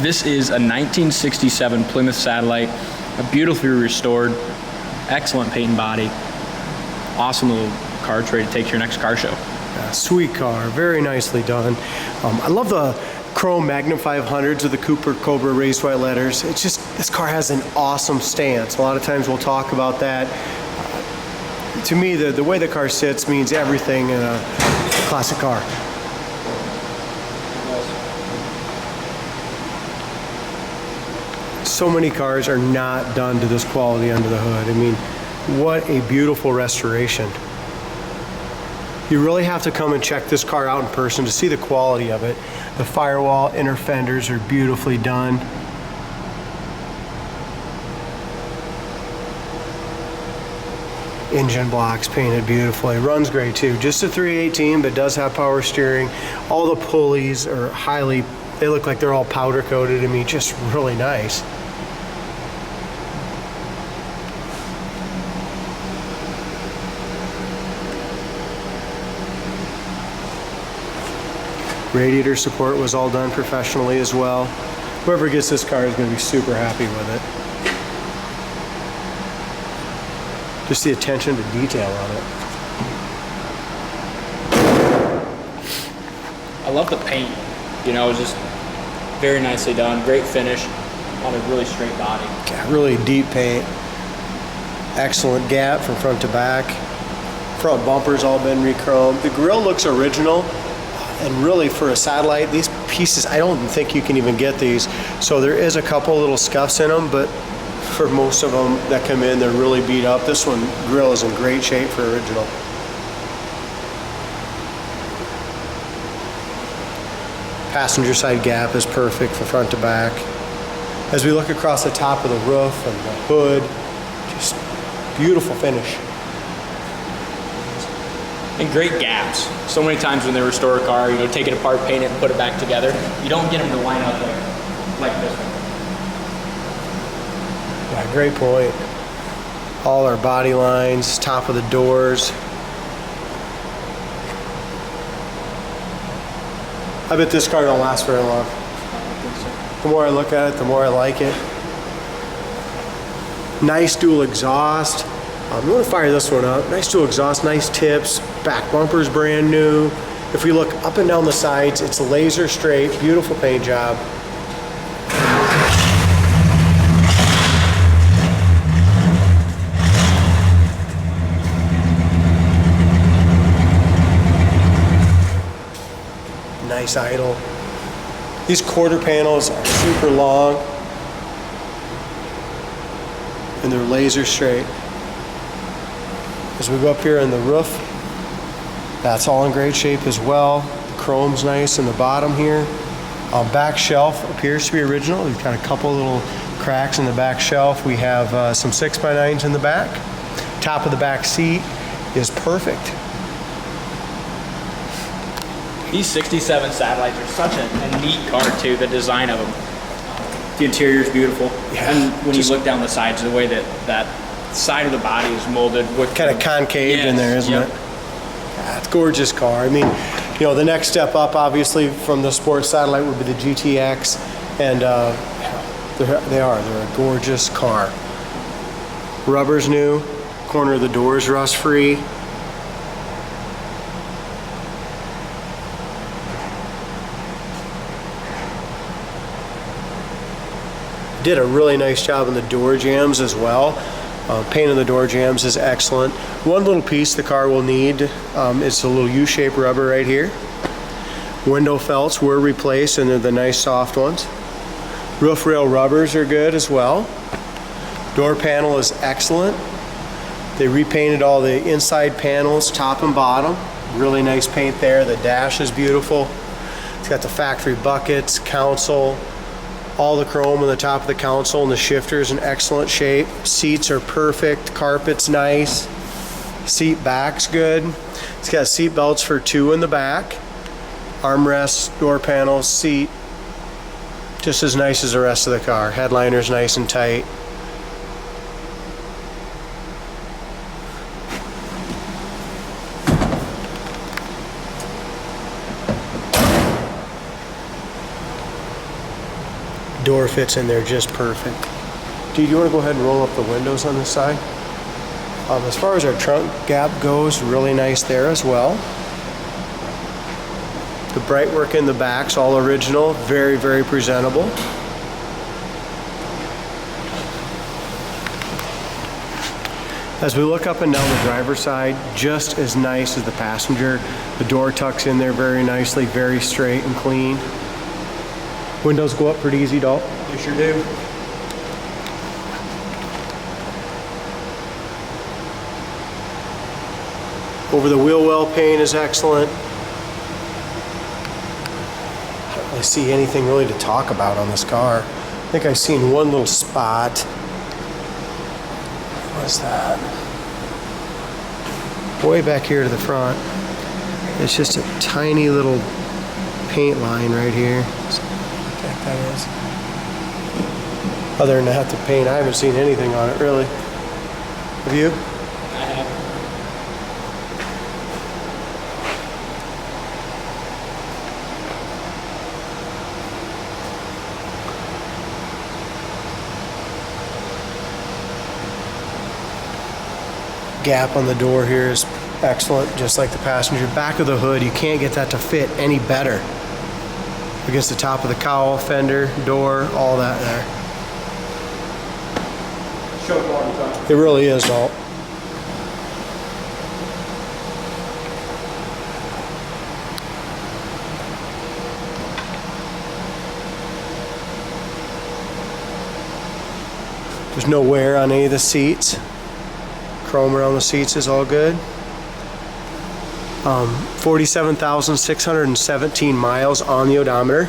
This is a 1967 Plymouth Satellite, beautifully restored, excellent paint and body. Awesome little car tray to take to your next car show. Yeah, sweet car, very nicely done. I love the chrome Magnum 500s with the Cooper Cobra raised white letters. It's just, this car has an awesome stance. A lot of times we'll talk about that. To me, the way the car sits means everything in a classic car. So many cars are not done to this quality under the hood. I mean, what a beautiful restoration. You really have to come and check this car out in person to see the quality of it. The firewall inner fenders are beautifully done. Engine blocks painted beautifully. Runs great too. Just a 318, but does have power steering. All the pulleys are highly, they look like they're all powder coated. I mean, just really nice. Radiator support was all done professionally as well. Whoever gets this car is going to be super happy with it. Just the attention to detail on it. I love the paint. You know, just very nicely done. Great finish on a really straight body. Yeah, really deep paint. Excellent gap from front to back. Front bumper's all been re-chromed. The grille looks original. And really, for a Satellite, these pieces, I don't think you can even get these. So there is a couple little scuffs in them, but for most of them that come in, they're really beat up. This one, grille is in great shape for original. Passenger side gap is perfect from front to back. As we look across the top of the roof and the hood, just beautiful finish. And great gaps. So many times when they restore a car, you know, take it apart, paint it, and put it back together, you don't get them to line up like this one. Yeah, great point. All our body lines, top of the doors. I bet this car don't last very long. The more I look at it, the more I like it. Nice dual exhaust. You want to fire this one up. Nice dual exhaust, nice tips. Back bumper's brand new. If we look up and down the sides, it's laser straight, beautiful paint job. Nice idle. These quarter panels are super long and they're laser straight. As we go up here in the roof, that's all in great shape as well. The chrome's nice in the bottom here. Back shelf appears to be original. We've got a couple little cracks in the back shelf. We have some 6x9s in the back. Top of the back seat is perfect. These 67 Satellites are such a neat car too, the design of them. The interior is beautiful. Yeah, and when you look down the sides, the way that side of the body is molded with kind of concave in there, isn't it? Yeah, it's a gorgeous car. I mean, you know, the next step up obviously from the sports Satellite would be the GTX, and they're a gorgeous car. Rubber's new, corner of the doors rust free. Did a really nice job on the door jambs as well. Paint on the door jambs is excellent. One little piece the car will need is a little U-shaped rubber right here. Window felts were replaced and they're the nice soft ones. Roof rail rubbers are good as well. Door panel is excellent. They repainted all the inside panels, top and bottom. Really nice paint there. The dash is beautiful. It's got the factory buckets, console. All the chrome on the top of the console and the shifter is in excellent shape. Seats are perfect. Carpet's nice. Seat back's good. It's got seat belts for 2 in the back. Armrests, door panels, seat. Just as nice as the rest of the car. Headliner's nice and tight. door fits in there just perfect. Do you want to go ahead and roll up the windows on this side? As far as our trunk gap goes, really nice there as well. The bright work in the back's all original, very, very presentable. As we look up and down the driver's side, just as nice as the passenger. The door tucks in there very nicely, very straight and clean. Windows go up pretty easy, Dalt? They sure do. Over the wheel well paint is excellent. I don't really see anything really to talk about on this car. I think I've seen one little spot. What was that? Way back here to the front. It's just a tiny little paint line right here. What the heck that is? Other than that, the paint, I haven't seen anything on it really. Have you? Gap on the door here is excellent, just like the passenger. Back of the hood, you can't get that to fit any better. Against the top of the cowl, fender, door, all that there. It really is, Walt. There's no wear on any of the seats. Chrome around the seats is all good. 47,617 miles on the odometer.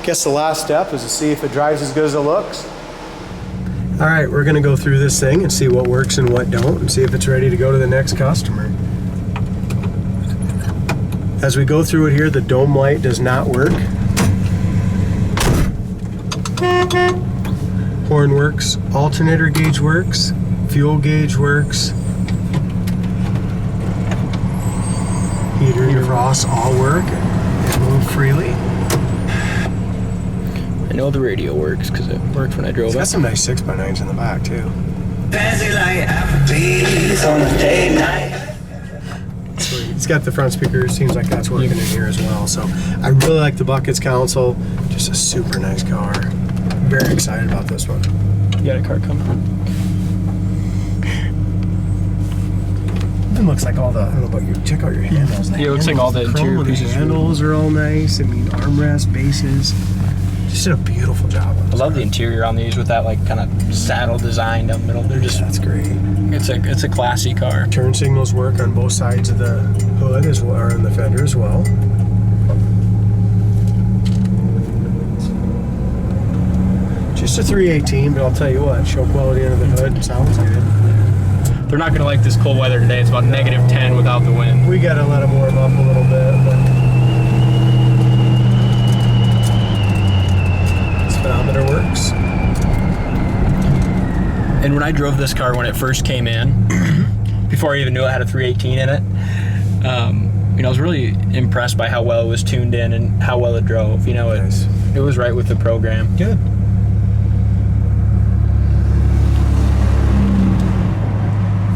Guess the last step is to see if it drives as good as it looks. All right, we're gonna go through this thing and see what works and what don't, and see if it's ready to go to the next customer. As we go through it here, the dome light does not work. Horn works, alternator gauge works, fuel gauge works, heater and defrost all work and move freely. I know the radio works because it worked when I drove It's it. got some nice 6x9s in the back too. Fancy like Applebee's on a date night. Sweet. It's got the front speaker, seems like that's working in here as well. So I really like the Buckets console, just a super nice car. Very excited about this one. You got a car coming? It looks like all the, I don't know about you, check out your handles. Yeah, it looks like all the interior chrome pieces. The handles are all nice. I mean, armrest, bases. Just did a beautiful job on I this love car. the interior on these with that like kind of saddle design down the middle. They're just, That's great. it's a classy car. Turn signals work on both sides of the hood as well, or in the fender as well. Just a 318, but I'll tell you what, show quality under the hood sounds good. They're not gonna like this cold weather today. It's about -10 without the wind. We gotta let them warm up a little bit, but speedometer works. And when I drove this car when it first came in, before I even knew it had a 318 in it, I was really impressed by how well it was tuned in and how well it drove. Nice. It was right with the program. Good.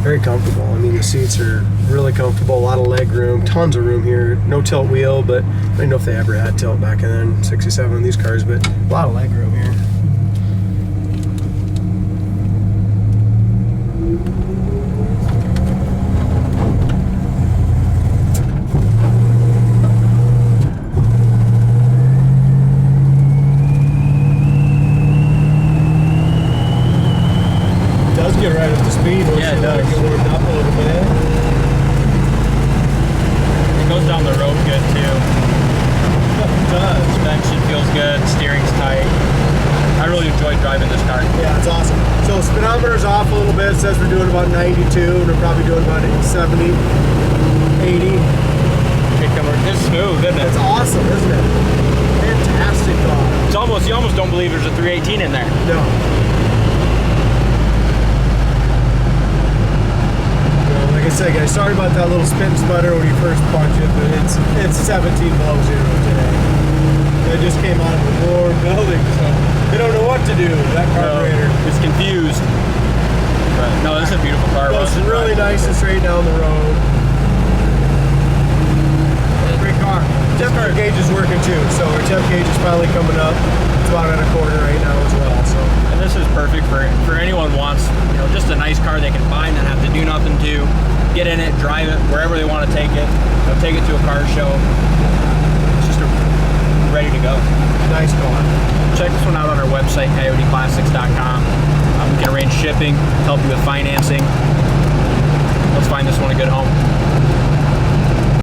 Very comfortable. I mean, the seats are really comfortable, a lot of leg room, tons of room here. No tilt wheel, but I don't know if they ever had tilt back in then, 67 on these cars, but a lot of leg room here. Get right up to speed. Yeah, it does. Get warmed up a little bit. It goes down the road good too. It does. Suspension feels good. Steering's tight. I really enjoyed driving this car. Yeah, it's awesome. So speedometer's off a little bit. It says we're doing about 92, and we're probably doing about 70, 80. It's smooth, isn't it? It's awesome, isn't it? Fantastic car. It's almost, you almost don't believe there's a 318 in there. No. Like I said, guys, sorry about that little spit and sputter when you first punch it, but it's 17 below zero today. down the road. Great car. Temperature gauge is working too, so our temp gauge is finally coming up. It's about at a quarter right now as well. So, and this is perfect for anyone who wants, you know, just a nice car they can buy and not have to do nothing to. Get in it, drive it wherever they want to take it. You know, take it to a car show. It's just ready to go. nice car. Check this one out on our website, coyoteclassics.com. We can arrange shipping, help you with financing. Let's find this one a good home.